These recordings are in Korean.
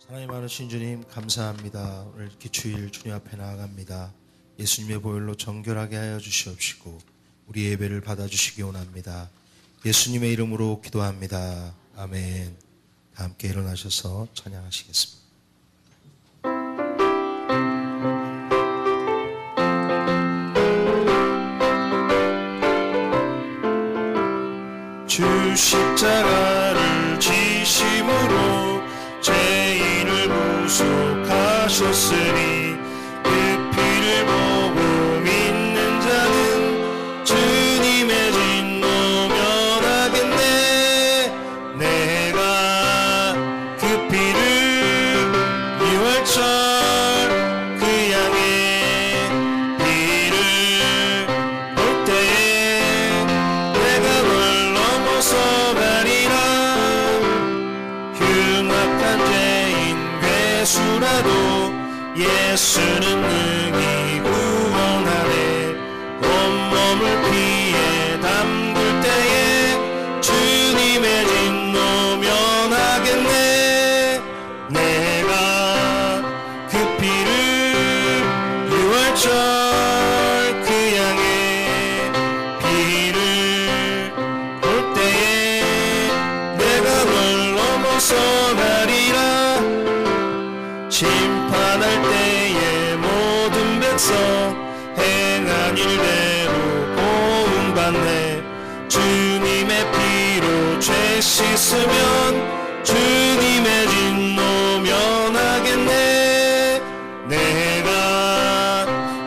하나님 많으신 주님 감사합니다. 오늘 이렇게 주일 주님 앞에 나아갑니다. 예수님의 보혈로 정결하게 하여 주시옵시고 우리 예배를 받아주시기 원합니다. 예수님의 이름으로 기도합니다. 아멘. 다 함께 일어나셔서 찬양하시겠습니다. 주 십자가를 지심으로 죄인을 구속하셨으니 그 피를 보고 믿는 자는 주님의 진노 면하겠네. 내가 그 피를 유월절 그 양의 피를 볼 때에 내가 널 넘어서 가리라. 흉악한 죄인 괴수라도 예수는 능히 구원하네. 온몸을 피에 담글 때에 주님의 진노 면하겠네. 내가 그 피를 유월절 그 양의 피를 볼 때에 내가 널 넘어서 가리라. 심판할 때에 모든 백성 행한 일대로 보응받네. 주님의 피로 죄 씻으면 주님의 진노 면하겠네. 내가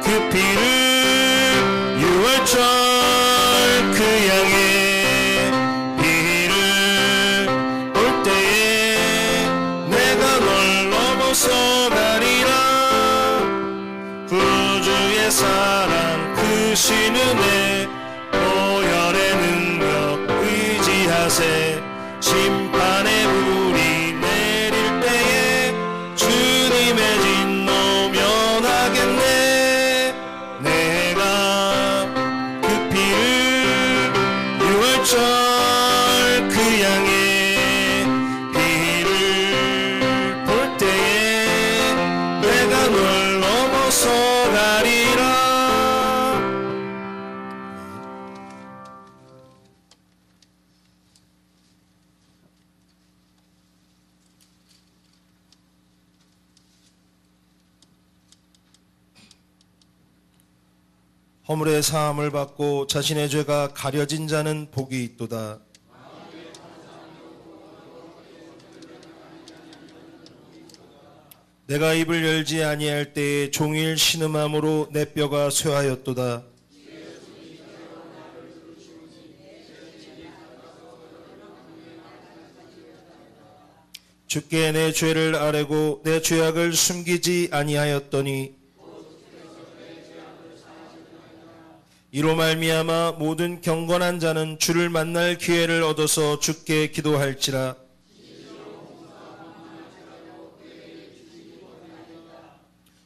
그 피를 유월절 그 양의 피를 볼 때에 내가 널 넘어서 가리라. 구주의 사랑 크신 은혜 보혈의 능력 의지하세. 심판의 불이 내릴 때에 주님의 진노 면하겠네. 내가 그 피를 유월절 그 양의 피를 볼 때에 내가 널 넘어서 가리라. 허물의 사함을 받고 자신의 죄가 가려진 자는 복이 있도다. 내가 입을 열지 아니할 때에 종일 신음함으로 내 뼈가 쇠하였도다. 주께 내 죄를 아뢰고 내 죄악을 숨기지 아니하였더니 이로 말미암아 모든 경건한 자는 주를 만날 기회를 얻어서 주께 기도할지라.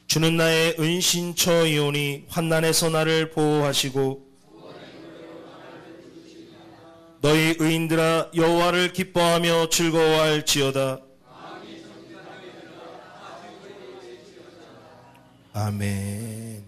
주는 나의 은신처이오니 환난에서 나를 보호하시고 너희 의인들아 여호와를 기뻐하며 즐거워할지어다. 아멘.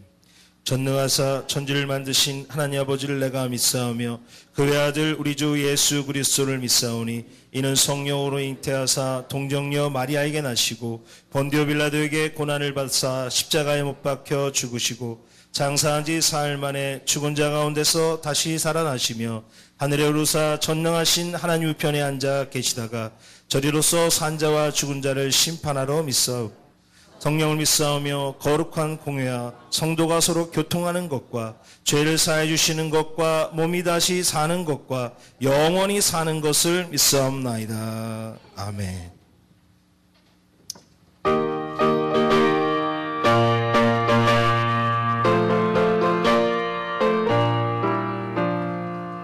전능하사 천지를 만드신 하나님 아버지를 내가 믿사오며 그의 아들 우리 주 예수 그리스도를 믿사오니 이는 성령으로 잉태하사 동정녀 마리아에게 나시고 본디오 빌라도에게 고난을 받사 십자가에 못 박혀 죽으시고 장사한 지 사흘 만에 죽은 자 가운데서 다시 살아나시며 하늘에 오르사 전능하신 하나님 우편에 앉아 계시다가 저리로서 산자와 죽은 자를 심판하러 믿사옵. 성령을 믿사오며 거룩한 공회와 성도가 서로 교통하는 것과 죄를 사해 주시는 것과 몸이 다시 사는 것과 영원히 사는 것을 믿사옵나이다. 아멘.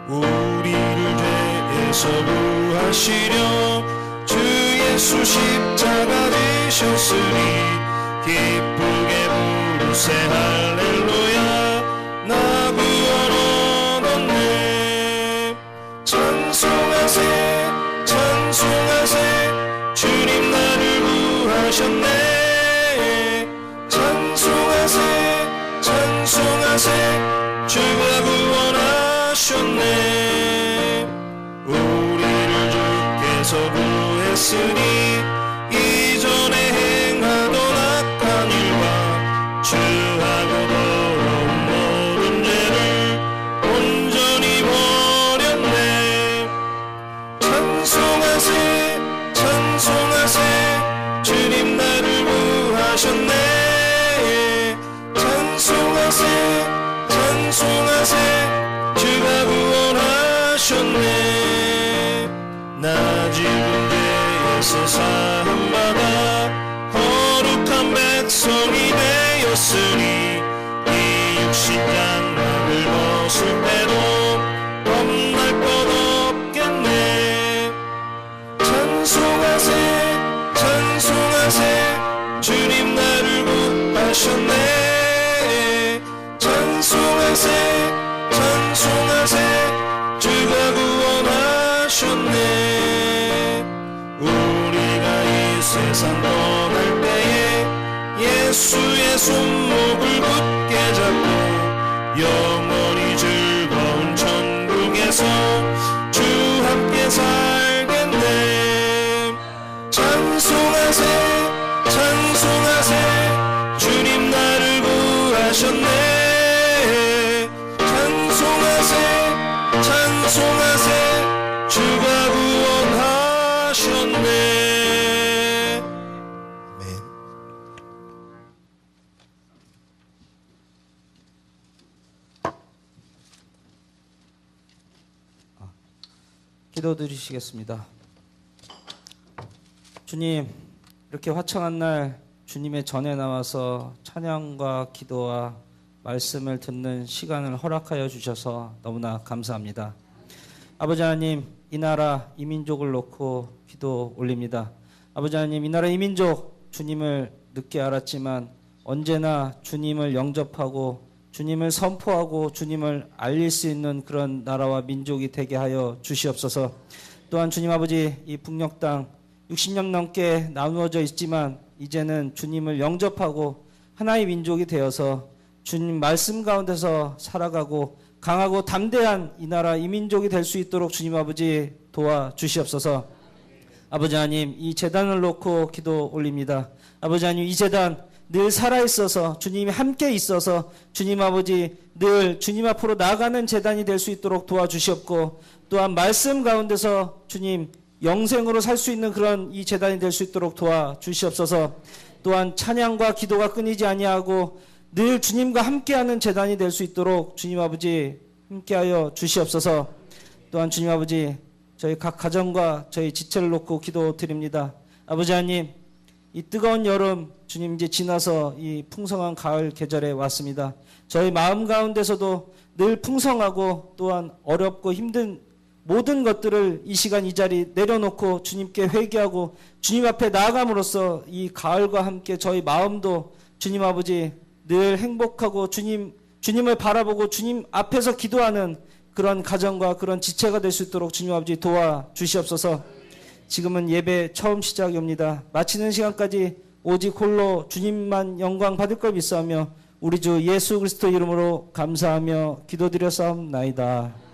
우리를 죄에서 구하시려 주 예수 십자가 되셨으니 기쁘게 부르세 할렐루야. 나 구원 얻었네. 찬송하세 찬송하세 주님 나를 구하셨네. 구원하셨네. 찬송하세 찬송하세 주가 구원하셨네. 우리를 주께서 구했으니 이전에 행하던 악한 일과 주하고 더러운 모든 죄를 온전히 버렸네. 찬송하세 찬송하세 주님 나를 구하셨네. 찬송하세 찬송하세 주가 구원하셨네. 나 지금 죄에서 사함받아 거룩한 백성이 되었으니 이 육신 장막을 벗을 때도 겁날 것 없겠네. 찬송하세 찬송하세 주님 나를 구하셨네. 찬송하세 찬송하세 주가 구원하셨네. 우리가 이 세상 떠날 때에 예수의 손목을 굳게 잡고 영원히 즐거운 천국에서 주 함께 살겠네. 찬송하세 찬송하세 주님 나를 구하셨네. 찬송하세 찬송하세 주가 구원하셨네. 아멘. 기도드리시겠습니다. 주님, 이렇게 화창한 날 주님의 전에 나와서 찬양과 기도와 말씀을 듣는 시간을 허락하여 주셔서 너무나 감사합니다. 아버지 하나님, 이 나라 이 민족을 놓고 기도 올립니다. 아버지 하나님, 이 나라 이 민족 주님을 늦게 알았지만 언제나 주님을 영접하고 주님을 선포하고 주님을 알릴 수 있는 그런 나라와 민족이 되게 하여 주시옵소서. 또한 주님 아버지, 이 북녘 땅 60년 넘게 나누어져 있지만 이제는 주님을 영접하고 하나의 민족이 되어서 주님 말씀 가운데서 살아가고 강하고 담대한 이 나라 이 민족이 될 수 있도록 주님 아버지 도와주시옵소서. 아버지 하나님, 이 제단을 놓고 기도 올립니다. 아버지 하나님, 이 제단 늘 살아있어서 주님이 함께 있어서 주님 아버지 늘 주님 앞으로 나아가는 제단이 될 수 있도록 도와주시옵고, 또한 말씀 가운데서 주님 영생으로 살 수 있는 그런 이 제단이 될 수 있도록 도와주시옵소서. 또한 찬양과 기도가 끊이지 아니하고 늘 주님과 함께하는 제단이 될 수 있도록 주님 아버지 함께하여 주시옵소서. 또한 주님 아버지, 저희 각 가정과 저희 지체를 놓고 기도드립니다. 아버지 하나님, 이 뜨거운 여름 주님 이제 지나서 이 풍성한 가을 계절에 왔습니다. 저희 마음 가운데서도 늘 풍성하고 또한 어렵고 힘든 모든 것들을 이 시간 이 자리 내려놓고 주님께 회개하고 주님 앞에 나아감으로써 이 가을과 함께 저희 마음도 주님 아버지 늘 행복하고 주님을 바라보고 주님 앞에서 기도하는 그런 가정과 그런 지체가 될 수 있도록 주님 아버지 도와주시옵소서. 지금은 예배 처음 시작입니다. 마치는 시간까지 오직 홀로 주님만 영광 받을 걸 믿사오며 우리 주 예수 그리스도 이름으로 감사하며 기도드렸사옵나이다.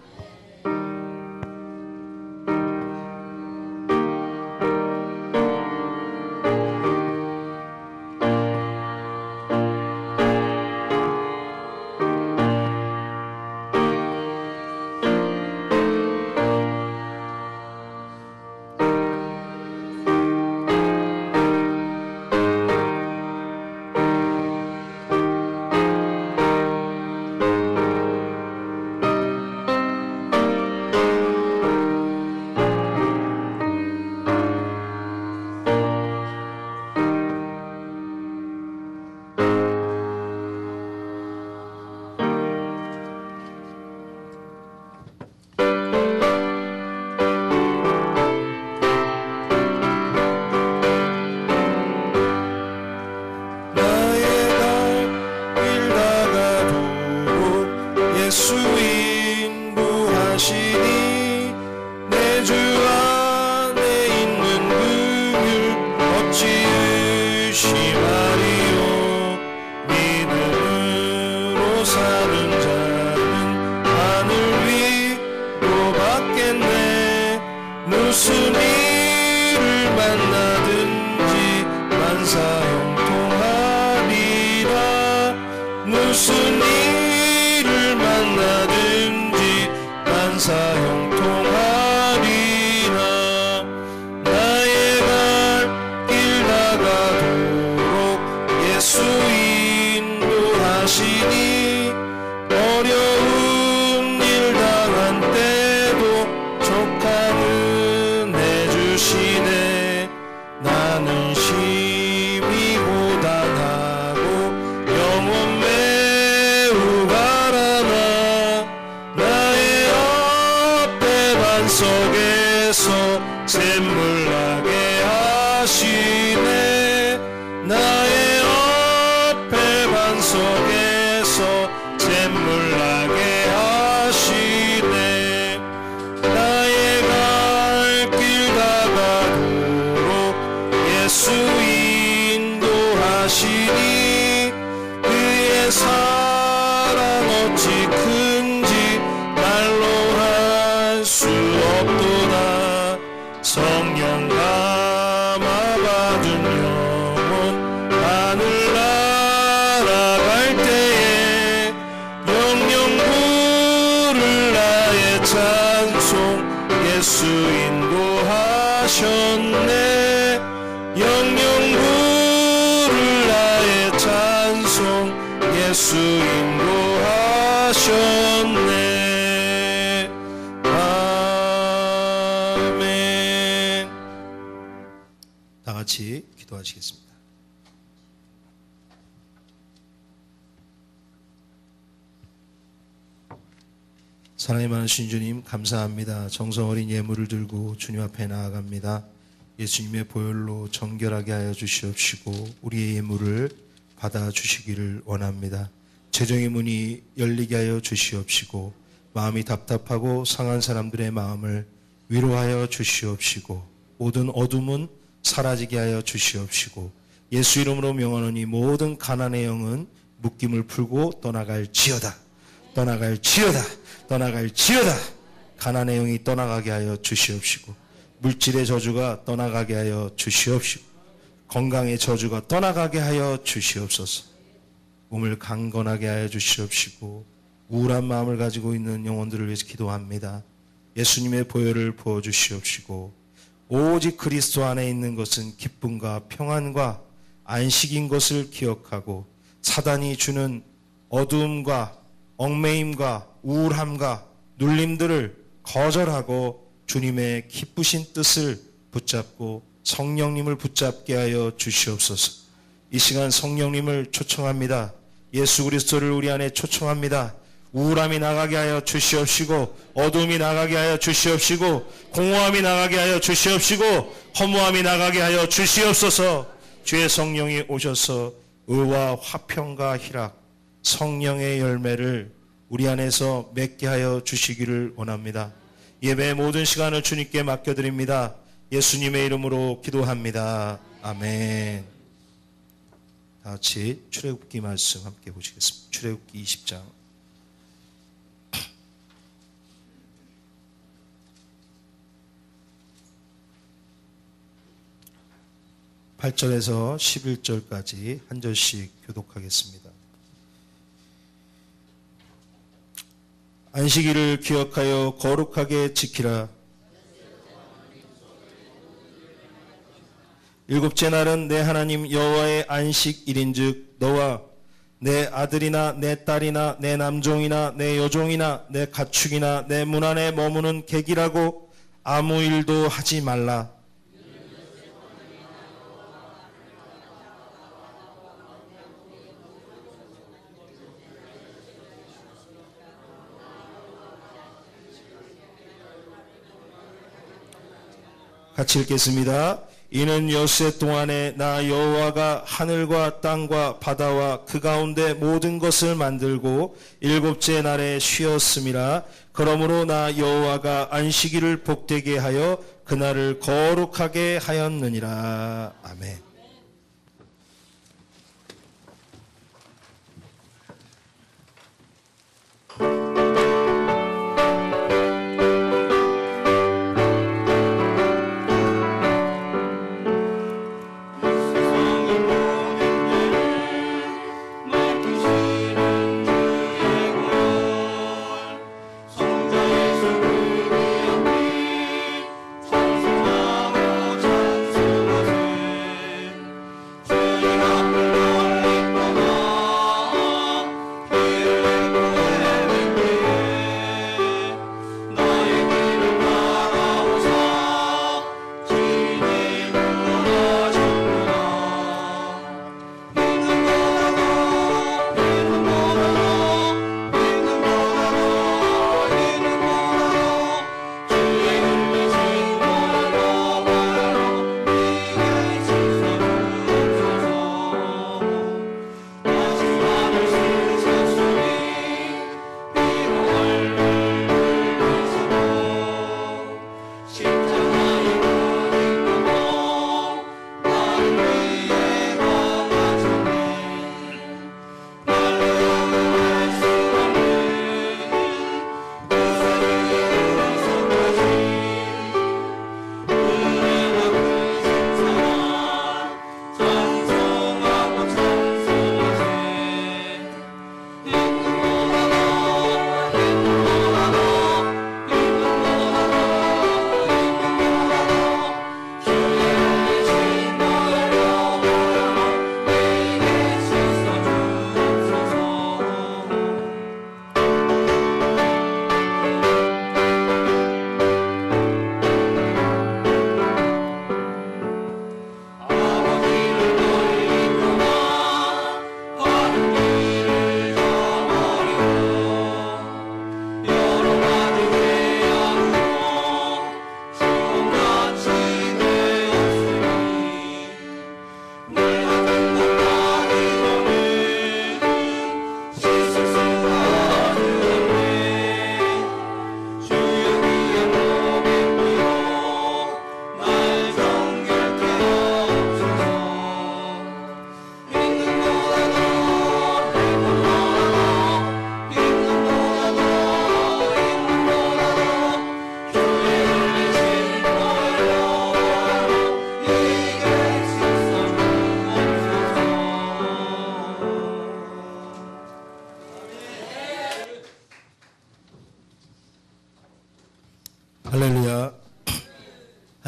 안심하리요. 믿음으로 사는 자는 하늘 위로 받겠네. 무슨 일을 만나든지 만사형통하리라. 무슨 일을 만나든지 만사형통하리라. 나의 발길 다가도록 예수 인도하시니 어려운 일 당한 때도 족한 은혜 주시네. 나는 심히 고단하고 영혼 매우 가라나. 나의 앞에 반석에서 샘물 나게 하시네. 나의 앞에 반석에서 샘물 나게 하시네. 나의 갈 길 다가도록 예수 인도하시니 그의 사랑 어찌 큰지 말로 할 수 없도다. 성령 감화받은 영혼 하늘 날아갈 때에 영영 부를 나의 찬송 예수 인도하셨네. 영영 부를 나의 찬송 예수 인도하셨네. 아멘. 다 같이 기도하시겠습니다. 사랑이 많으신 주님, 감사합니다. 정성 어린 예물을 들고 주님 앞에 나아갑니다. 예수님의 보혈로 정결하게 하여 주시옵시고 우리의 예물을 받아주시기를 원합니다. 재정의 문이 열리게 하여 주시옵시고 마음이 답답하고 상한 사람들의 마음을 위로하여 주시옵시고 모든 어둠은 사라지게 하여 주시옵시고 예수 이름으로 명하노니 모든 가난의 영은 묶임을 풀고 떠나갈지어다. 떠나갈지어다. 떠나갈지어다. 가난의 영이 떠나가게 하여 주시옵시고 물질의 저주가 떠나가게 하여 주시옵시고 건강의 저주가 떠나가게 하여 주시옵소서. 몸을 강건하게 하여 주시옵시고 우울한 마음을 가지고 있는 영혼들을 위해서 기도합니다. 예수님의 보혈을 부어주시옵시고 오직 그리스도 안에 있는 것은 기쁨과 평안과 안식인 것을 기억하고 사단이 주는 어두움과 얽매임과 우울함과 눌림들을 거절하고 주님의 기쁘신 뜻을 붙잡고 성령님을 붙잡게 하여 주시옵소서. 이 시간 성령님을 초청합니다. 예수 그리스도를 우리 안에 초청합니다. 우울함이 나가게 하여 주시옵시고 어둠이 나가게 하여 주시옵시고 공허함이 나가게 하여 주시옵시고 허무함이 나가게 하여 주시옵소서. 주의 성령이 오셔서 의와 화평과 희락 성령의 열매를 우리 안에서 맺게 하여 주시기를 원합니다. 예배의 모든 시간을 주님께 맡겨드립니다. 예수님의 이름으로 기도합니다. 아멘. 다 같이 출애굽기 말씀 함께 보시겠습니다. 출애굽기 20장 8절에서 11절까지 한 절씩 교독하겠습니다. 안식일을 기억하여 거룩하게 지키라. 일곱째 날은 내 하나님 여호와의 안식일인즉 너와 내 아들이나 내 딸이나 내 남종이나 내 여종이나 내 가축이나 내 문 안에 머무는 객이라고 아무 일도 하지 말라. 같이 읽겠습니다. 이는 엿새 동안에 나 여호와가 하늘과 땅과 바다와 그 가운데 모든 것을 만들고 일곱째 날에 쉬었음이라. 그러므로 나 여호와가 안식일을 복되게 하여 그날을 거룩하게 하였느니라. 아멘.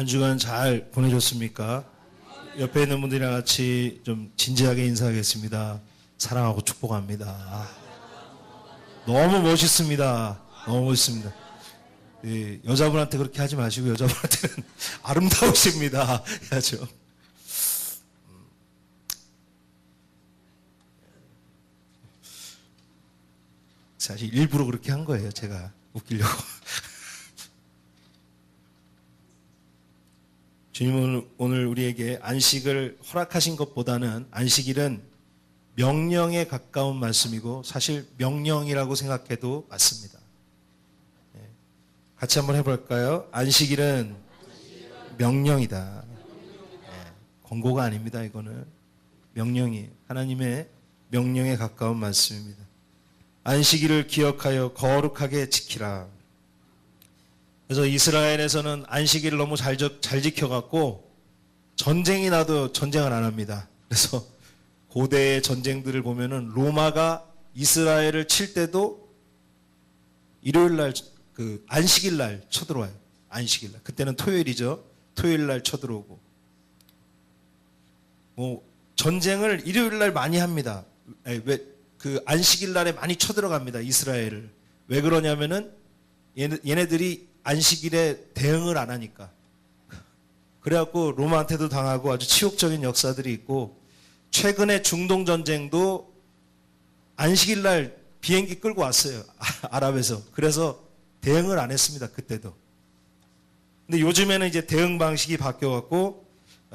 한 주간 잘 보내셨습니까? 옆에 있는 분들이랑 같이 좀 진지하게 인사하겠습니다. 사랑하고 축복합니다. 너무 멋있습니다. 너무 멋있습니다. 예, 여자분한테 그렇게 하지 마시고 여자분한테는 아름다우십니다. 해야죠. 사실 일부러 그렇게 한 거예요. 제가 웃기려고. 주님은 오늘 우리에게 안식을 허락하신 것보다는 안식일은 명령에 가까운 말씀이고 사실 명령이라고 생각해도 맞습니다. 같이 한번 해볼까요? 안식일은 명령이다. 권고가 아닙니다. 이거는 명령이 하나님의 명령에 가까운 말씀입니다. 안식일을 기억하여 거룩하게 지키라. 그래서 이스라엘에서는 안식일을 너무 잘 지켜갖고 전쟁이 나도 전쟁을 안 합니다. 그래서 고대의 전쟁들을 보면은 로마가 이스라엘을 칠 때도 일요일 날 그 안식일 날 쳐들어와요. 안식일 날. 그때는 토요일이죠. 토요일 날 쳐들어오고. 뭐 전쟁을 일요일 날 많이 합니다. 왜 그 안식일 날에 많이 쳐들어갑니다. 이스라엘을. 왜 그러냐면은 얘네들이 안식일에 대응을 안 하니까. 그래갖고 로마한테도 당하고 아주 치욕적인 역사들이 있고 최근에 중동 전쟁도 안식일 날 비행기 끌고 왔어요. 아랍에서. 그래서 대응을 안 했습니다. 그때도. 근데 요즘에는 이제 대응 방식이 바뀌어갖고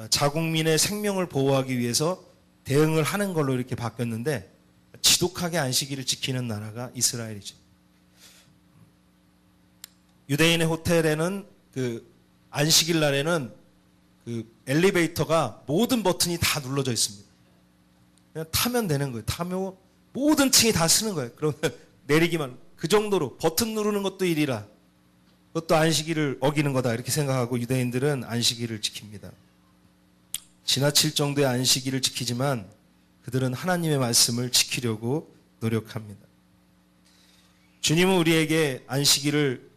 자국민의 생명을 보호하기 위해서 대응을 하는 걸로 이렇게 바뀌었는데 지독하게 안식일을 지키는 나라가 이스라엘이죠. 유대인의 호텔에는 그 안식일 날에는 그 엘리베이터가 모든 버튼이 다 눌러져 있습니다. 그냥 타면 되는 거예요. 타면 모든 층이 다 쓰는 거예요. 그러면 내리기만 그 정도로 버튼 누르는 것도 일이라 그것도 안식일을 어기는 거다 이렇게 생각하고 유대인들은 안식일을 지킵니다. 지나칠 정도의 안식일을 지키지만 그들은 하나님의 말씀을 지키려고 노력합니다. 주님은 우리에게 안식일을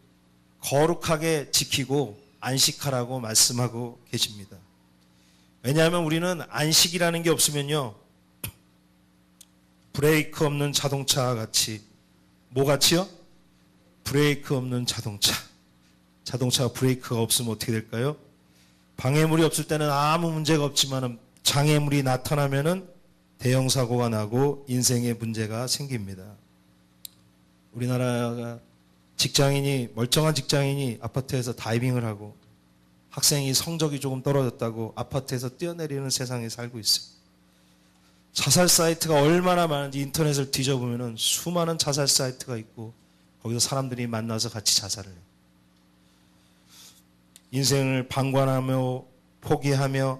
거룩하게 지키고 안식하라고 말씀하고 계십니다. 왜냐하면 우리는 안식이라는 게 없으면요 브레이크 없는 자동차 같이 뭐 같이요? 브레이크 없는 자동차. 자동차가 브레이크가 없으면 어떻게 될까요? 방해물이 없을 때는 아무 문제가 없지만 장애물이 나타나면은 대형 사고가 나고 인생에 문제가 생깁니다. 우리나라가 멀쩡한 직장인이 아파트에서 다이빙을 하고 학생이 성적이 조금 떨어졌다고 아파트에서 뛰어내리는 세상에 살고 있어요. 자살 사이트가 얼마나 많은지 인터넷을 뒤져보면 수많은 자살 사이트가 있고 거기서 사람들이 만나서 같이 자살을 해요. 인생을 방관하며 포기하며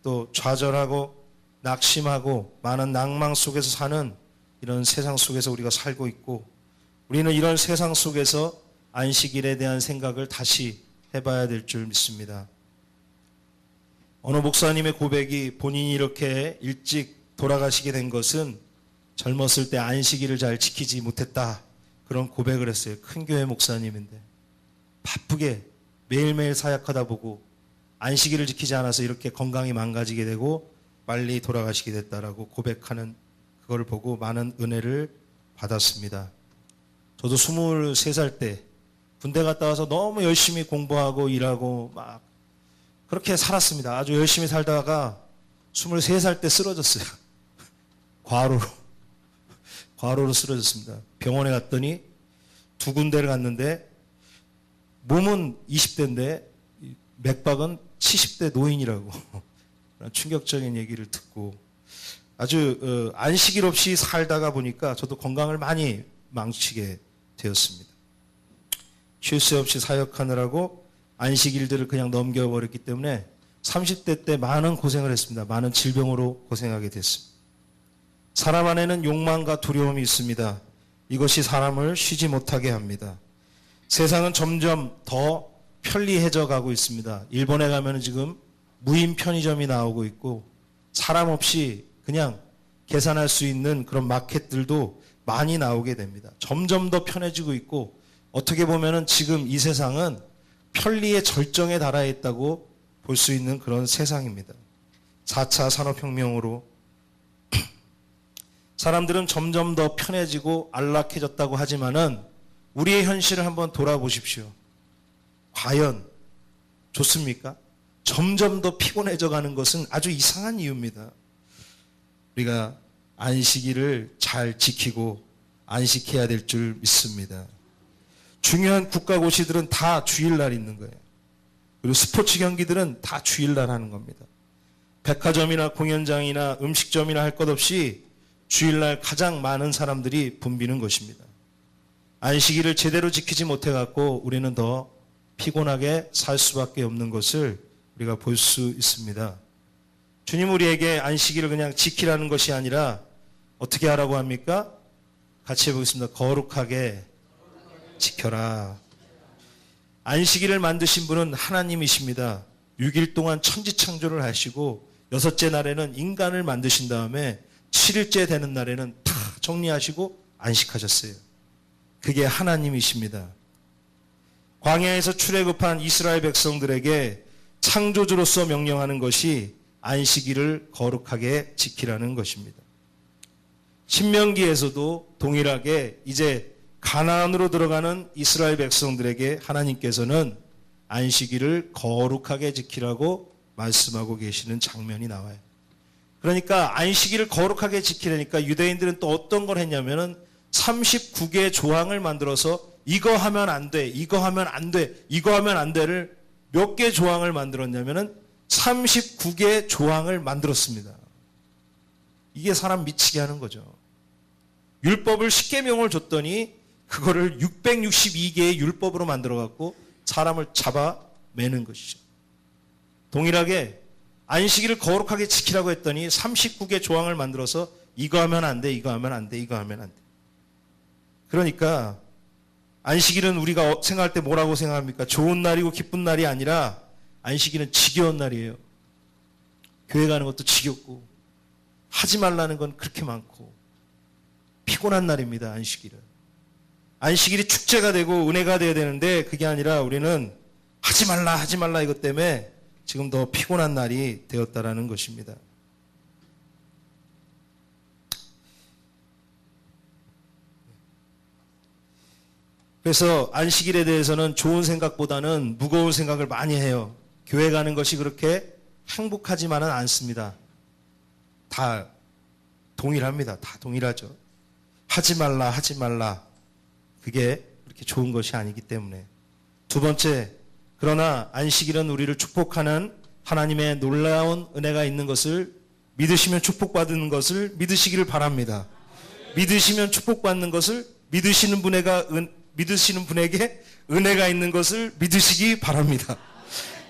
또 좌절하고 낙심하고 많은 낭망 속에서 사는 이런 세상 속에서 우리가 살고 있고 우리는 이런 세상 속에서 안식일에 대한 생각을 다시 해봐야 될 줄 믿습니다. 어느 목사님의 고백이 본인이 이렇게 일찍 돌아가시게 된 것은 젊었을 때 안식일을 잘 지키지 못했다. 그런 고백을 했어요. 큰 교회 목사님인데 바쁘게 매일매일 사역하다 보고 안식일을 지키지 않아서 이렇게 건강이 망가지게 되고 빨리 돌아가시게 됐다라고 고백하는 그걸 보고 많은 은혜를 받았습니다. 저도 23살 때 군대 갔다 와서 너무 열심히 공부하고 일하고 막 그렇게 살았습니다. 아주 열심히 살다가 23살 때 쓰러졌어요. 과로로 쓰러졌습니다. 병원에 갔더니 2군데를 갔는데 몸은 20대인데 맥박은 70대 노인이라고 충격적인 얘기를 듣고 아주 안식일 없이 살다가 보니까 저도 건강을 많이 망치게 되었습니다. 쉴 새 없이 사역하느라고 안식일들을 그냥 넘겨버렸기 때문에 30대 때 많은 고생을 했습니다. 많은 질병으로 고생하게 됐습니다. 사람 안에는 욕망과 두려움이 있습니다. 이것이 사람을 쉬지 못하게 합니다. 세상은 점점 더 편리해져 가고 있습니다. 일본에 가면 지금 무인 편의점이 나오고 있고 사람 없이 그냥 계산할 수 있는 그런 마켓들도 많이 나오게 됩니다. 점점 더 편해지고 있고 어떻게 보면은 지금 이 세상은 편리의 절정에 달하 있다고 볼 수 있는 그런 세상입니다. 4차 산업혁명으로 사람들은 점점 더 편해지고 안락해졌다고 하지만은 우리의 현실을 한번 돌아보십시오. 과연 좋습니까? 점점 더 피곤해져 가는 것은 아주 이상한 이유입니다. 우리가 안식일을 잘 지키고 안식해야 될 줄 믿습니다. 중요한 국가고시들은 다 주일날 있는 거예요. 그리고 스포츠 경기들은 다 주일날 하는 겁니다. 백화점이나 공연장이나 음식점이나 할 것 없이 주일날 가장 많은 사람들이 붐비는 것입니다. 안식일을 제대로 지키지 못해갖고 우리는 더 피곤하게 살 수밖에 없는 것을 우리가 볼 수 있습니다. 주님 우리에게 안식일을 그냥 지키라는 것이 아니라 어떻게 하라고 합니까? 같이 해보겠습니다. 거룩하게 지켜라. 안식일을 만드신 분은 하나님이십니다. 6일 동안 천지창조를 하시고 6째 날에는 인간을 만드신 다음에 7일째 되는 날에는 다 정리하시고 안식하셨어요. 그게 하나님이십니다. 광야에서 출애굽한 이스라엘 백성들에게 창조주로서 명령하는 것이 안식일을 거룩하게 지키라는 것입니다. 신명기에서도 동일하게 이제 가나안으로 들어가는 이스라엘 백성들에게 하나님께서는 안식일을 거룩하게 지키라고 말씀하고 계시는 장면이 나와요. 그러니까 안식일을 거룩하게 지키려니까 유대인들은 또 어떤 걸 했냐면은 39개의 조항을 만들어서 이거 하면 안 돼, 이거 하면 안 돼, 이거 하면 안 돼를 몇 개 조항을 만들었냐면은 39개의 조항을 만들었습니다. 이게 사람 미치게 하는 거죠. 율법을 10계명을 줬더니 그거를 662개의 율법으로 만들어갖고 사람을 잡아매는 것이죠. 동일하게 안식일을 거룩하게 지키라고 했더니 39개 조항을 만들어서 이거 하면 안 돼, 이거 하면 안 돼, 이거 하면 안 돼. 그러니까 안식일은 우리가 생각할 때 뭐라고 생각합니까? 좋은 날이고 기쁜 날이 아니라 안식일은 지겨운 날이에요. 교회 가는 것도 지겹고 하지 말라는 건 그렇게 많고 피곤한 날입니다. 안식일은. 안식일이 축제가 되고 은혜가 돼야 되는데 그게 아니라 우리는 하지 말라 이것 때문에 지금 더 피곤한 날이 되었다라는 것입니다. 그래서 안식일에 대해서는 좋은 생각보다는 무거운 생각을 많이 해요. 교회 가는 것이 그렇게 행복하지만은 않습니다. 다 동일합니다. 다 동일하죠. 하지 말라. 그게 그렇게 좋은 것이 아니기 때문에. 두 번째, 그러나 안식일은 우리를 축복하는 하나님의 놀라운 은혜가 있는 것을 믿으시면 축복받는 것을 믿으시기를 바랍니다. 믿으시면 축복받는 것을 믿으시는 분에게 은혜가 있는 것을 믿으시기 바랍니다.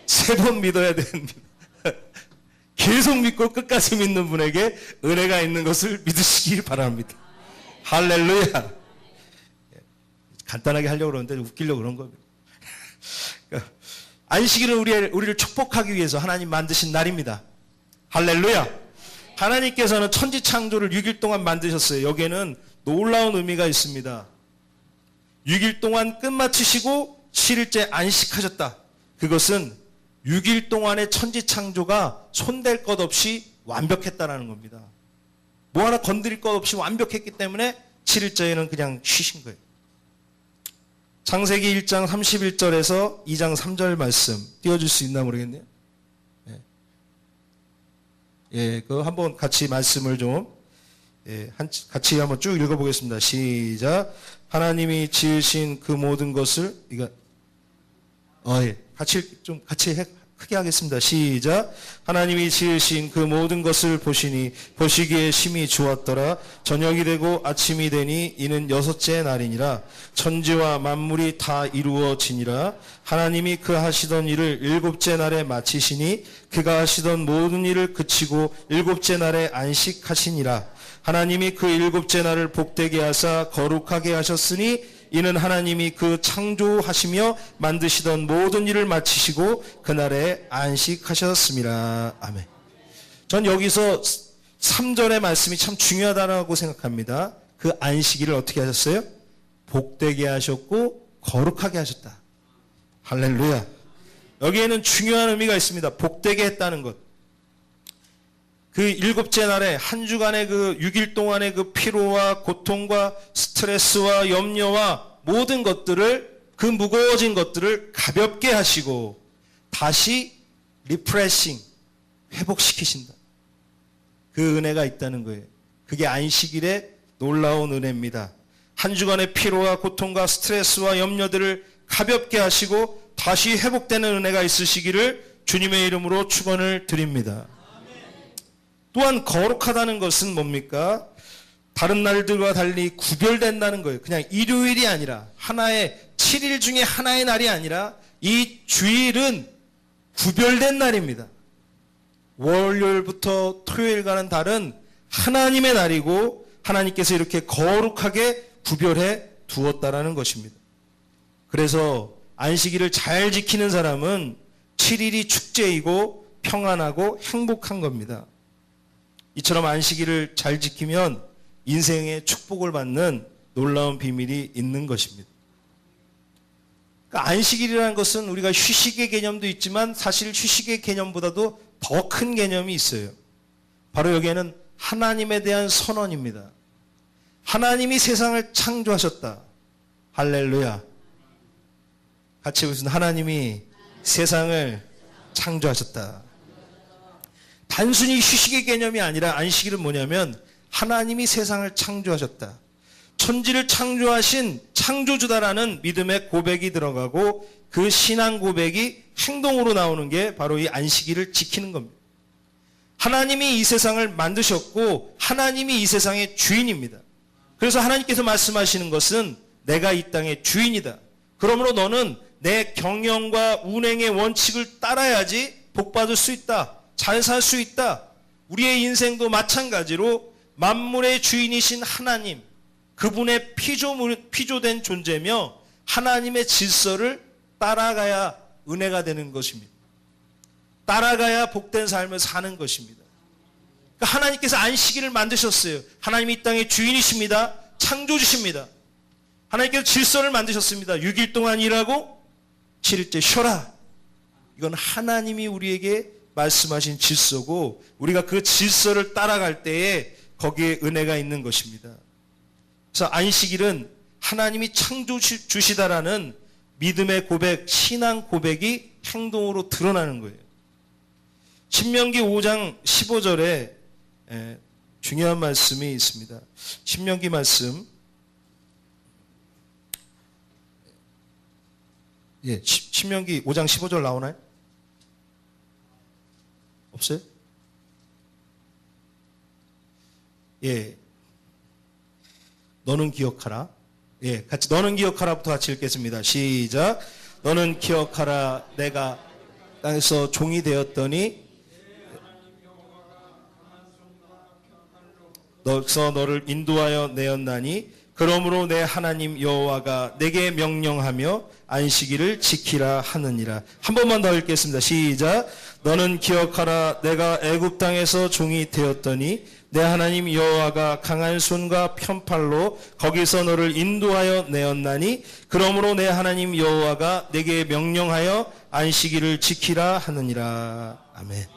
3번 믿어야 됩니다. 계속 믿고 끝까지 믿는 분에게 은혜가 있는 것을 믿으시기 바랍니다. 할렐루야. 간단하게 하려고 그러는데 웃기려고 그런 겁니다. 안식일은 우리를 축복하기 위해서 하나님 만드신 날입니다. 할렐루야. 하나님께서는 천지창조를 6일 동안 만드셨어요. 여기에는 놀라운 의미가 있습니다. 6일 동안 끝마치시고 7일째 안식하셨다. 그것은 6일 동안의 천지창조가 손댈 것 없이 완벽했다는 겁니다. 뭐 하나 건드릴 것 없이 완벽했기 때문에 7일째에는 그냥 쉬신 거예요. 창세기 1장 31절에서 2장 3절 말씀 띄워줄 수 있나 모르겠네요. 그거 한번 같이 말씀을 좀 같이 한번 쭉 읽어보겠습니다. 시작. 하나님이 지으신 그 모든 것을 같이 크게 하겠습니다. 시작. 하나님이 지으신 그 모든 것을 보시니 보시기에 심히 좋았더라. 저녁이 되고 아침이 되니 이는 6째 날이니라. 천지와 만물이 다 이루어지니라. 하나님이 그 하시던 일을 7째 날에 마치시니 그가 하시던 모든 일을 그치고 7째 날에 안식하시니라. 하나님이 그 7째 날을 복되게 하사 거룩하게 하셨으니 이는 하나님이 그 창조하시며 만드시던 모든 일을 마치시고 그날에 안식하셨습니다. 아멘. 전 여기서 3절의 말씀이 참 중요하다고 생각합니다. 그 안식일을 어떻게 하셨어요? 복되게 하셨고 거룩하게 하셨다. 할렐루야. 여기에는 중요한 의미가 있습니다. 복되게 했다는 것. 그 7째 날에 한 주간의 그 6일 동안의 그 피로와 고통과 스트레스와 염려와 모든 것들을, 그 무거워진 것들을 가볍게 하시고 다시 리프레싱, 회복시키신다. 그 은혜가 있다는 거예요. 그게 안식일의 놀라운 은혜입니다. 한 주간의 피로와 고통과 스트레스와 염려들을 가볍게 하시고 다시 회복되는 은혜가 있으시기를 주님의 이름으로 축원을 드립니다. 또한 거룩하다는 것은 뭡니까? 다른 날들과 달리 구별된다는 거예요. 그냥 일요일이 아니라, 하나의 7일 중에 하나의 날이 아니라 이 주일은 구별된 날입니다. 월요일부터 토요일과는 다른 하나님의 날이고 하나님께서 이렇게 거룩하게 구별해 두었다라는 것입니다. 그래서 안식일을 잘 지키는 사람은 7일이 축제이고 평안하고 행복한 겁니다. 이처럼 안식일을 잘 지키면 인생의 축복을 받는 놀라운 비밀이 있는 것입니다. 그러니까 안식일이라는 것은 우리가 휴식의 개념도 있지만 사실 휴식의 개념보다도 더 큰 개념이 있어요. 바로 여기에는 하나님에 대한 선언입니다. 하나님이 세상을 창조하셨다. 할렐루야. 같이 보겠습니다. 하나님이 세상을 창조하셨다. 단순히 휴식의 개념이 아니라 안식일은 뭐냐면 하나님이 세상을 창조하셨다. 천지를 창조하신 창조주다라는 믿음의 고백이 들어가고 그 신앙 고백이 행동으로 나오는 게 바로 이 안식일을 지키는 겁니다. 하나님이 이 세상을 만드셨고 하나님이 이 세상의 주인입니다. 그래서 하나님께서 말씀하시는 것은 내가 이 땅의 주인이다. 그러므로 너는 내 경영과 운행의 원칙을 따라야지 복받을 수 있다. 잘 살 수 있다. 우리의 인생도 마찬가지로 만물의 주인이신 하나님, 그분의 피조된 존재며 하나님의 질서를 따라가야 은혜가 되는 것입니다. 따라가야 복된 삶을 사는 것입니다. 그러니까 하나님께서 안식일을 만드셨어요. 하나님이 이 땅의 주인이십니다. 창조주십니다. 하나님께서 질서를 만드셨습니다. 6일 동안 일하고 7일째 쉬어라. 이건 하나님이 우리에게 말씀하신 질서고 우리가 그 질서를 따라갈 때에 거기에 은혜가 있는 것입니다. 그래서 안식일은 하나님이 창조주시다라는 믿음의 고백, 신앙 고백이 행동으로 드러나는 거예요. 신명기 5장 15절에 중요한 말씀이 있습니다. 신명기 말씀, 신명기 5장 15절 나오나요? 없어요? 너는 기억하라. 같이 너는 기억하라부터 같이 읽겠습니다. 시작. 너는 기억하라. 내가 땅에서 종이 되었더니 너서 너를 인도하여 내었나니 그러므로 내 하나님 여호와가 내게 명령하며 안식일을 지키라 하느니라. 한 번만 더 읽겠습니다. 시작. 너는 기억하라. 내가 애굽 땅에서 종이 되었더니 내 하나님 여호와가 강한 손과 편팔로 거기서 너를 인도하여 내었나니 그러므로 내 하나님 여호와가 내게 명령하여 안식일을 지키라 하느니라. 아멘.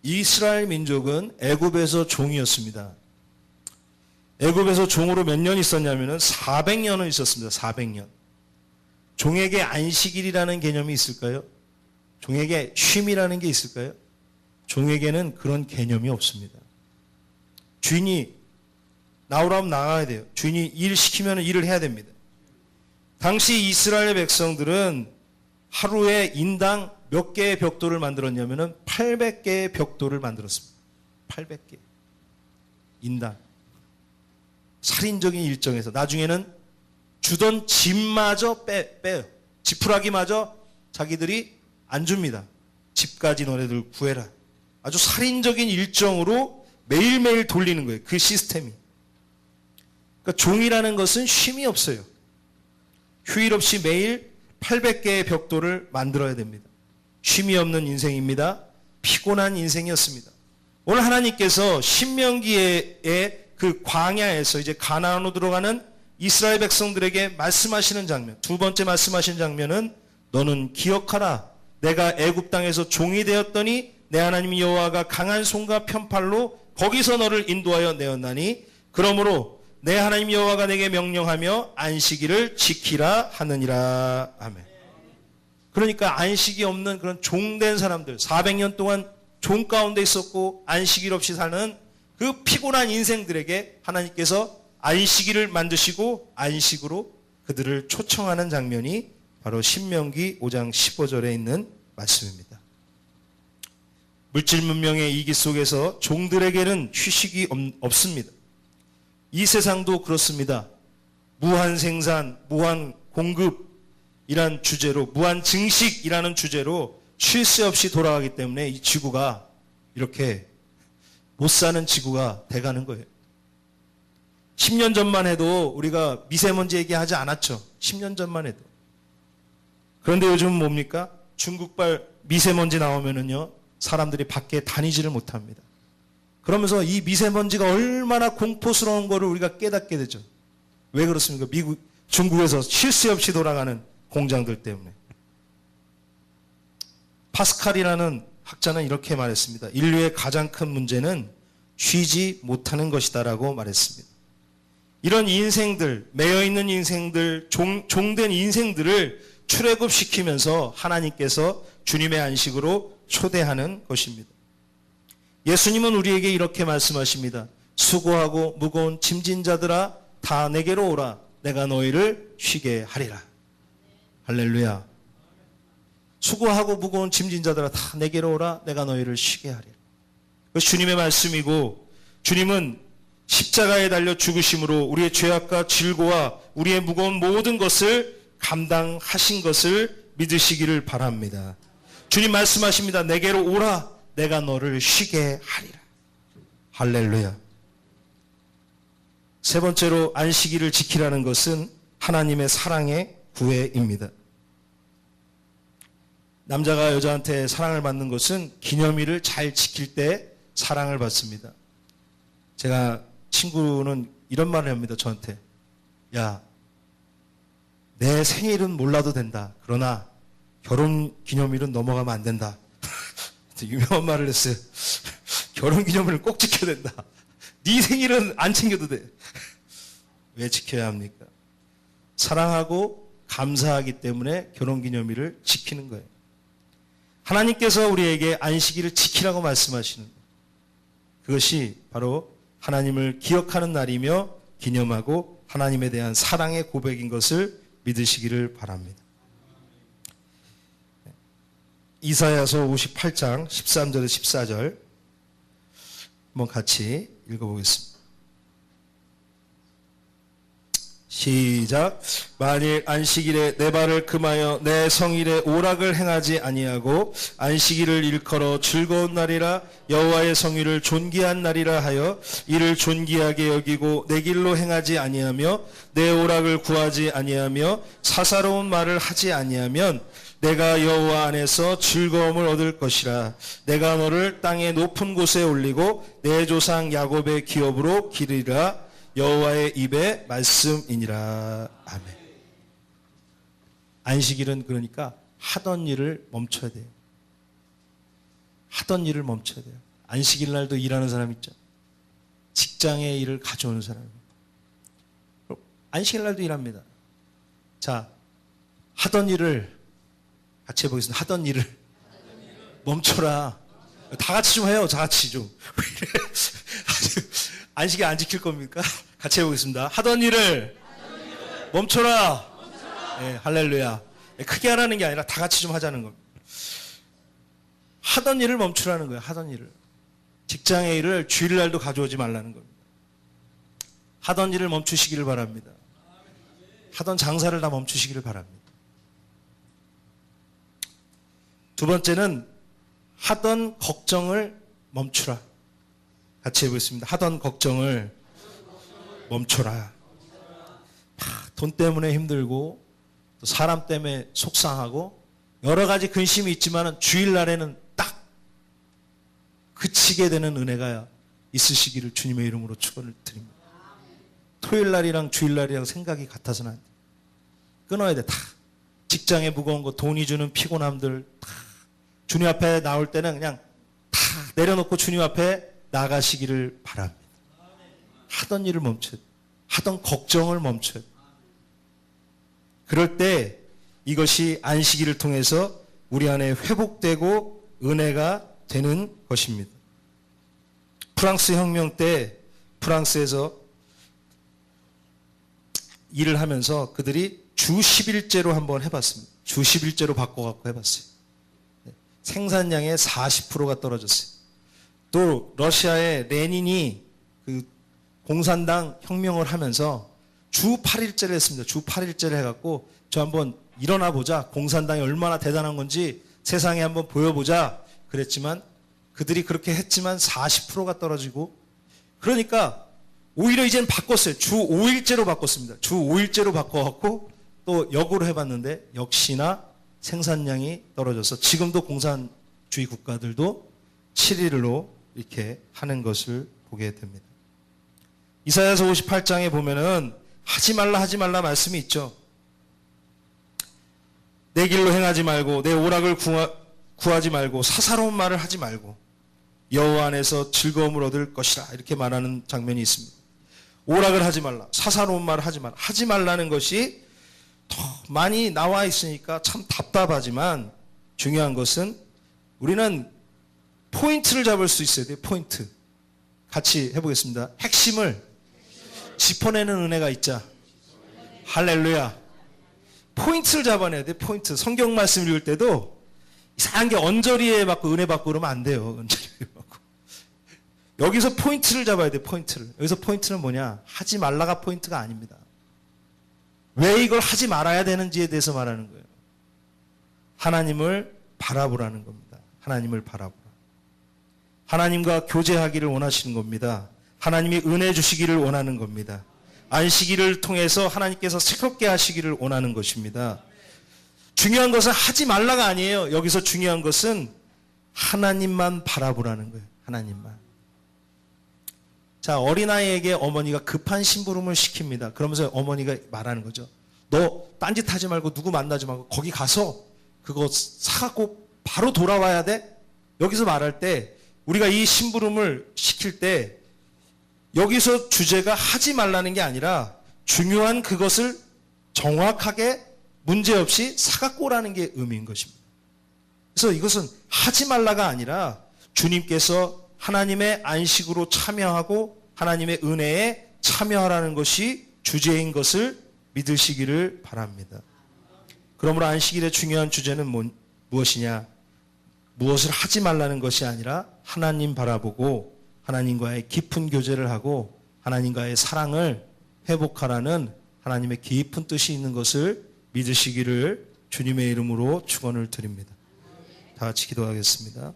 이스라엘 민족은 애굽에서 종이었습니다. 애굽에서 종으로 몇 년 있었냐면은 400년은 있었습니다. 400년. 종에게 안식일이라는 개념이 있을까요? 종에게 쉼이라는 게 있을까요? 종에게는 그런 개념이 없습니다. 주인이 나오라면 나가야 돼요. 주인이 일 시키면 일을 해야 됩니다. 당시 이스라엘 백성들은 하루에 인당 몇 개의 벽돌을 만들었냐면은 800개의 벽돌을 만들었습니다. 800개. 인당. 살인적인 일정에서 나중에는 주던 집마저 빼요. 지푸라기마저 자기들이 안 줍니다. 집까지 너네들 구해라. 아주 살인적인 일정으로 매일매일 돌리는 거예요. 그 시스템이. 그러니까 종이라는 것은 쉼이 없어요. 휴일 없이 매일 800개의 벽돌을 만들어야 됩니다. 쉼이 없는 인생입니다. 피곤한 인생이었습니다. 오늘 하나님께서 신명기의 그 광야에서 이제 가나안으로 들어가는 이스라엘 백성들에게 말씀하시는 장면, 두 번째 말씀하신 장면은 너는 기억하라. 내가 애굽 땅에서 종이 되었더니 내 하나님 여호와가 강한 손과 편팔로 거기서 너를 인도하여 내었나니 그러므로 내 하나님 여호와가 내게 명령하며 안식일을 지키라 하느니라. 아멘. 그러니까 안식이 없는 그런 종된 사람들, 400년 동안 종 가운데 있었고 안식일 없이 사는 그 피곤한 인생들에게 하나님께서 안식일을 만드시고 안식으로 그들을 초청하는 장면이 바로 신명기 5장 15절에 있는 말씀입니다. 물질 문명의 이기 속에서 종들에게는 휴식이 없습니다. 이 세상도 그렇습니다. 무한 생산, 무한 공급이란 주제로, 무한 증식이라는 주제로 쉴 새 없이 돌아가기 때문에 이 지구가 이렇게 못 사는 지구가 돼가는 거예요. 10년 전만 해도 우리가 미세먼지 얘기하지 않았죠. 10년 전만 해도. 그런데 요즘은 뭡니까? 중국발 미세먼지 나오면은요, 사람들이 밖에 다니지를 못합니다. 그러면서 이 미세먼지가 얼마나 공포스러운 거를 우리가 깨닫게 되죠. 왜 그렇습니까? 중국에서 쉴 새 없이 돌아가는 공장들 때문에. 파스칼이라는 학자는 이렇게 말했습니다. 인류의 가장 큰 문제는 쉬지 못하는 것이다라고 말했습니다. 이런 인생들, 매여있는 인생들, 종된 인생들을 출애굽시키면서 하나님께서 주님의 안식으로 초대하는 것입니다. 예수님은 우리에게 이렇게 말씀하십니다. 수고하고 무거운 짐진 자들아 다 내게로 오라. 내가 너희를 쉬게 하리라. 할렐루야. 수고하고 무거운 짐진 자들아 다 내게로 오라. 내가 너희를 쉬게 하리라. 그 주님의 말씀이고, 주님은 십자가에 달려 죽으심으로 우리의 죄악과 질고와 우리의 무거운 모든 것을 감당하신 것을 믿으시기를 바랍니다. 주님 말씀하십니다. 내게로 오라. 내가 너를 쉬게 하리라. 할렐루야. 세 번째로 안식일을 지키라는 것은 하나님의 사랑의 구애입니다. 남자가 여자한테 사랑을 받는 것은 기념일을 잘 지킬 때 사랑을 받습니다. 제가 친구는 이런 말을 합니다. 저한테. 야, 내 생일은 몰라도 된다. 그러나 결혼 기념일은 넘어가면 안 된다. 유명한 말을 했어요. 결혼 기념일을 꼭 지켜야 된다. 네 생일은 안 챙겨도 돼. 왜 지켜야 합니까? 사랑하고 감사하기 때문에 결혼 기념일을 지키는 거예요. 하나님께서 우리에게 안식일을 지키라고 말씀하시는 거예요. 그것이 바로 하나님을 기억하는 날이며 기념하고 하나님에 대한 사랑의 고백인 것을 믿으시기를 바랍니다. 이사야서 58장 13절에서 14절 한번 같이 읽어보겠습니다. 시작. 만일 안식일에 내 발을 금하여 내 성일에 오락을 행하지 아니하고 안식일을 일컬어 즐거운 날이라 여호와의 성일을 존귀한 날이라 하여 이를 존귀하게 여기고 내 길로 행하지 아니하며 내 오락을 구하지 아니하며 사사로운 말을 하지 아니하면 내가 여호와 안에서 즐거움을 얻을 것이라. 내가 너를 땅의 높은 곳에 올리고 내 조상 야곱의 기업으로 기르리라. 여호와의 입의 말씀이니라. 아멘. 안식일은 그러니까 하던 일을 멈춰야 돼요. 하던 일을 멈춰야 돼요. 안식일 날도 일하는 사람 있죠. 직장의 일을 가져오는 사람. 안식일 날도 일합니다. 자, 하던 일을 같이 해보겠습니다. 하던 일을 멈춰라. 다 같이 좀 해요. 다 같이 좀. 안식일 안 지킬 겁니까? 같이 해보겠습니다. 하던 일을 멈춰라. 네, 할렐루야. 크게 하라는 게 아니라 다 같이 좀 하자는 겁니다. 하던 일을 멈추라는 거예요. 하던 일을. 직장의 일을 주일날도 가져오지 말라는 겁니다. 하던 일을 멈추시기를 바랍니다. 하던 장사를 다 멈추시기를 바랍니다. 두 번째는 하던 걱정을 멈추라. 같이 해보겠습니다. 하던 걱정을 멈춰라. 돈 때문에 힘들고 또 사람 때문에 속상하고 여러 가지 근심이 있지만 주일날에는 딱 그치게 되는 은혜가 있으시기를 주님의 이름으로 축원을 드립니다. 토요일 날이랑 주일 날이랑 생각이 같아서는 안 돼. 끊어야 돼. 다 직장에 무거운 거, 돈이 주는 피곤함들 다 주님 앞에 나올 때는 그냥 다 내려놓고 주님 앞에 나가시기를 바랍니다. 하던 일을 멈춰야 돼. 하던 걱정을 멈춰야 돼. 그럴 때 이것이 안식일을 통해서 우리 안에 회복되고 은혜가 되는 것입니다. 프랑스 혁명 때 프랑스에서 일을 하면서 그들이 주 10일제로 한번 해봤습니다. 주 10일제로 바꿔갖고 해봤어요. 생산량의 40%가 떨어졌어요. 또 러시아의 레닌이 그 공산당 혁명을 하면서 주 8일제를 했습니다. 주 8일제를 해갖고 저 한번 일어나 보자. 공산당이 얼마나 대단한 건지 세상에 한번 보여보자. 그랬지만 그들이 그렇게 했지만 40%가 떨어지고 그러니까 오히려 이제는 바꿨어요. 주 5일제로 바꿨습니다. 주 5일제로 바꿔갖고 또 역으로 해봤는데 역시나 생산량이 떨어져서 지금도 공산주의 국가들도 7일로 이렇게 하는 것을 보게 됩니다. 이사야서 58장에 보면은 하지 말라 말씀이 있죠. 내 길로 행하지 말고 내 오락을 구하지 말고 사사로운 말을 하지 말고 여호와 안에서 즐거움을 얻을 것이라 이렇게 말하는 장면이 있습니다. 오락을 하지 말라, 사사로운 말을 하지 말라. 하지 말라는 것이 더 많이 나와 있으니까 참 답답하지만 중요한 것은 우리는 포인트를 잡을 수 있어야 돼요. 포인트. 같이 해보겠습니다. 핵심을 짚어내는 은혜가 있자. 할렐루야. 포인트를 잡아내야 돼. 포인트. 성경 말씀 읽을 때도 이상한 게 언저리에 받고 은혜 받고 그러면 안 돼요. 언저리에 받고. 여기서 포인트를 잡아야 돼. 포인트를. 여기서 포인트는 뭐냐? 하지 말라가 포인트가 아닙니다. 왜 이걸 하지 말아야 되는지에 대해서 말하는 거예요. 하나님을 바라보라는 겁니다. 하나님을 바라보라. 하나님과 교제하기를 원하시는 겁니다. 하나님이 은혜 주시기를 원하는 겁니다. 안식일을 통해서 하나님께서 새롭게 하시기를 원하는 것입니다. 중요한 것은 하지 말라가 아니에요. 여기서 중요한 것은 하나님만 바라보라는 거예요. 하나님만. 자, 어린아이에게 어머니가 급한 심부름을 시킵니다. 그러면서 어머니가 말하는 거죠. 너 딴짓하지 말고 누구 만나지 말고 거기 가서 그거 사갖고 바로 돌아와야 돼? 여기서 말할 때 우리가 이 심부름을 시킬 때 여기서 주제가 하지 말라는 게 아니라 중요한 그것을 정확하게 문제없이 사갖고 오라는 게 의미인 것입니다. 그래서 이것은 하지 말라가 아니라 주님께서 하나님의 안식으로 참여하고 하나님의 은혜에 참여하라는 것이 주제인 것을 믿으시기를 바랍니다. 그러므로 안식일의 중요한 주제는 무엇이냐? 무엇을 하지 말라는 것이 아니라 하나님 바라보고 하나님과의 깊은 교제를 하고 하나님과의 사랑을 회복하라는 하나님의 깊은 뜻이 있는 것을 믿으시기를 주님의 이름으로 축원을 드립니다. 다 같이 기도하겠습니다.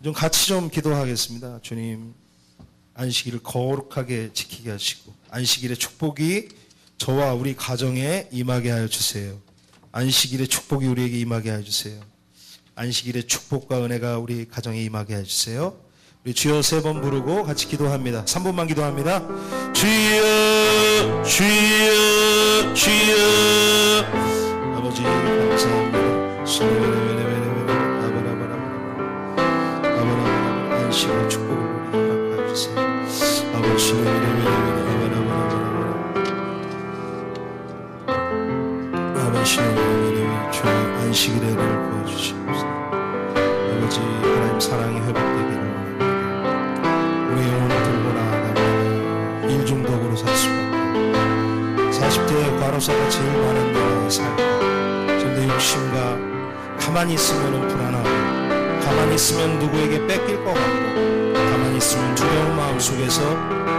좀 같이 좀 기도하겠습니다. 주님, 안식일을 거룩하게 지키게 하시고 안식일의 축복이 저와 우리 가정에 임하게 하여 주세요. 안식일의 축복이 우리에게 임하게 하여 주세요. 안식일의 축복과 은혜가 우리 가정에 임하게 해 주세요. 우리 주여 3번 부르고 같이 기도합니다. 3번만 기도합니다. 주여 주여 주여 아버지 감사합니다. 안식일의 축복을 우리 임하게 해 주세요. 아버지 안식일의 은혜를 부어주시옵소서. 아버지 하나님 사랑이 회복되기를 원합니다. 우리 영혼을 들고 나아가면 일중독으로 살 수가 없고 40대의 과로사가 제일 많은 나라의 삶. 그런데 욕심과 가만히 있으면 불안하고 가만히 있으면 누구에게 뺏길 것 같고 가만히 있으면 두려운 마음 속에서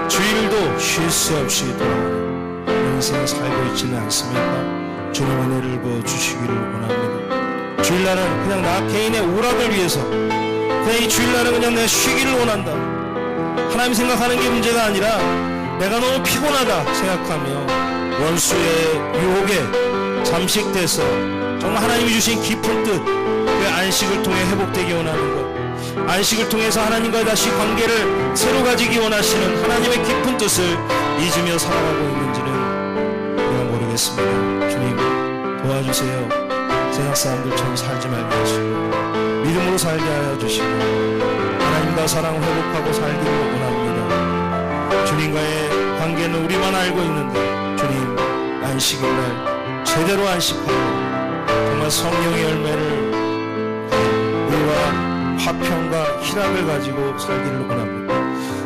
주일도 쉴 수 없이 돌아가는 그런 인생을 살고 있지는 않습니까? 주님 은혜를 부어주시기를 원합니다. 주일날은 그냥 나 개인의 오락을 위해서 그냥 이 주일날은 그냥 내가 쉬기를 원한다. 하나님 생각하는 게 문제가 아니라 내가 너무 피곤하다 생각하며 원수의 유혹에 잠식돼서 정말 하나님이 주신 깊은 뜻 그 안식을 통해 회복되기 원하는 것 안식을 통해서 하나님과 다시 관계를 새로 가지기 원하시는 하나님의 깊은 뜻을 잊으며 살아가고 있는지는 우리가 모르겠습니다. 주님 도와주세요. 세상 사람들처럼 살지 말게 하시고 믿음으로 살게 하여 주시고 하나님과 사랑 회복하고 살기를 원합니다. 주님과의 관계는 우리만 알고 있는데 주님 안식일날 제대로 안식하고 정말 성령의 열매를 우리와 화평과 희락을 가지고 살기를 원합니다.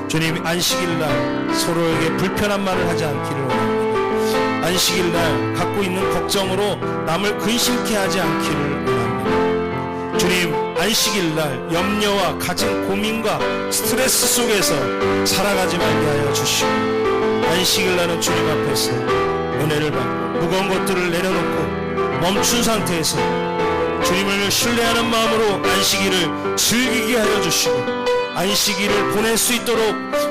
주님 안식일날 서로에게 불편한 말을 하지 않기를 원합니다. 안식일날 갖고 있는 걱정으로 남을 근심케 하지 않기를 원합니다. 주님 안식일날 염려와 가진 고민과 스트레스 속에서 살아가지 말게 하여 주시고 안식일날은 주님 앞에서 은혜를 받고 무거운 것들을 내려놓고 멈춘 상태에서 주님을 신뢰하는 마음으로 안식일을 즐기게 하여 주시고 안식일을 보낼 수 있도록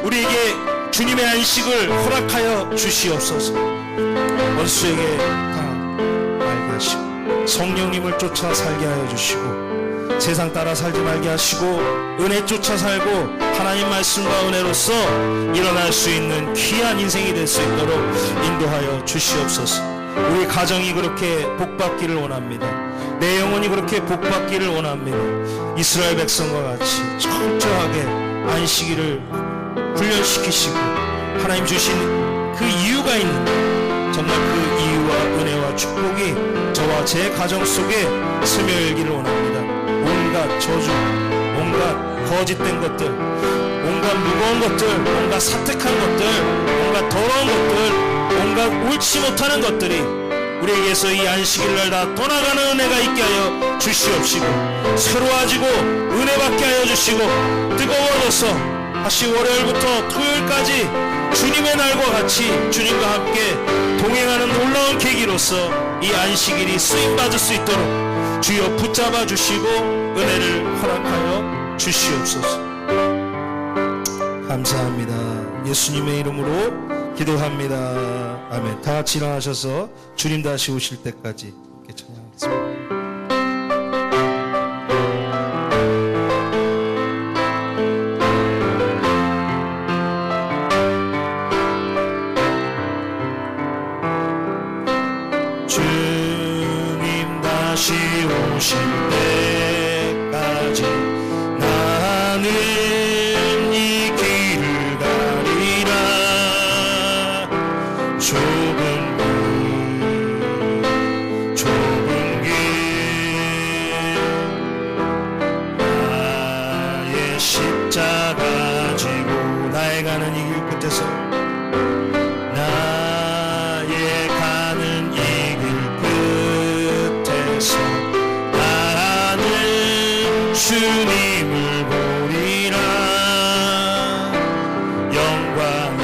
우리에게 주님의 안식을 허락하여 주시옵소서. 원수에게 말게 하시고 성령님을 쫓아 살게 하여 주시고 세상 따라 살지 말게 하시고 은혜 쫓아 살고 하나님 말씀과 은혜로서 일어날 수 있는 귀한 인생이 될 수 있도록 인도하여 주시옵소서. 우리 가정이 그렇게 복받기를 원합니다. 내 영혼이 그렇게 복받기를 원합니다. 이스라엘 백성과 같이 철저하게 안식일을 훈련시키시고 하나님 주신 그 이유가 있는 정말 그 이유와 은혜와 축복이 저와 제 가정 속에 스며일기를 원합니다. 온갖 저주, 온갖 거짓된 것들, 온갖 무거운 것들, 온갖 사택한 것들, 온갖 더러운 것들, 온갖 옳지 못하는 것들이 우리에게서 이 안식일날 다 떠나가는 은혜가 있게 하여 주시옵시고 새로워지고 은혜받게 하여 주시고 뜨거워져서 다시 월요일부터 토요일까지 주님의 날과 같이 주님과 함께 동행하는 놀라운 계기로서 이 안식일이 쓰임받을 수 있도록 주여 붙잡아 주시고 은혜를 허락하여 주시옵소서. 감사합니다. 예수님의 이름으로 기도합니다. 아멘. 다 같이 일어나셔서 주님 다시 오실 때까지 함께 찬양하겠습니다. 주님 다시 오실 때까지 나는 이 길을 가리라. 좁은 길 나의 십자가 지고 나의 가는 이 길 끝에서 나의 가는 이 길 끝에서 나는 주님을 보리라. 영광의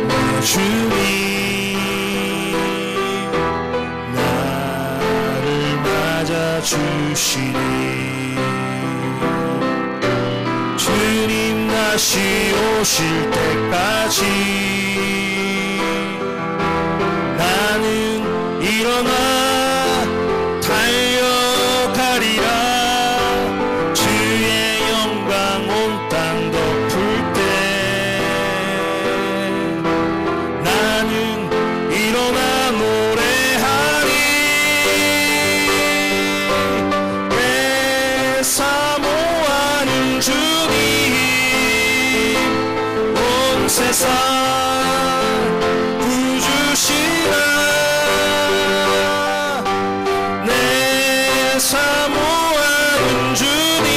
내 주님 나를 맞아 주시니 주님 다시 오실 때까지 나는 일어나 달려가리라. 주의 영광 온 땅 덮을 때 나는 일어나 노래하리. 내 사모하는 주님 온 세상 구주시라. 내 사모하는 주님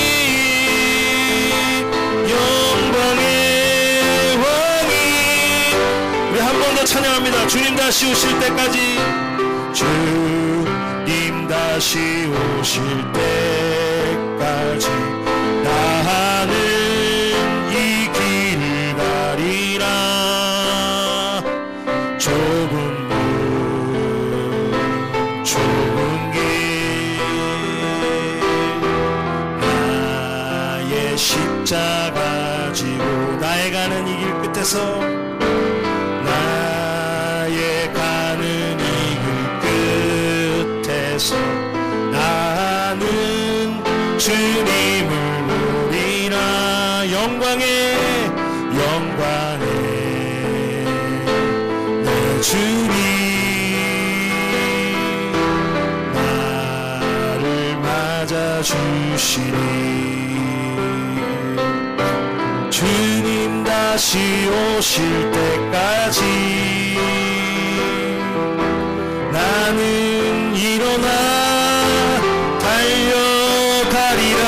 영광의 왕이. 우리 한 번 더 찬양합니다. 주님 다시 오실 때까지. 주님 다시 오실 때까지 나는 이 길을 가리라. 좁은 문 좁은 길 나의 십자가 지고 나의 가는 이 길 끝에서 나의 가는 이 길 끝에서 나는 주님을 누리라. 영광에 내 주님 나를 맞아주시니. 주님 다시 오실 때까지 나는 일어나 달려가리라.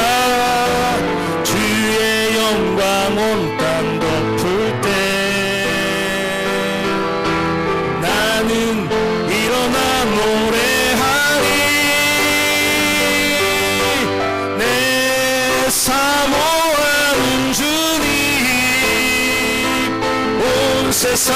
주의 영광 온 땅 덮을 때 나는 일어나 노래하리. 내 사모하는 주님 온 세상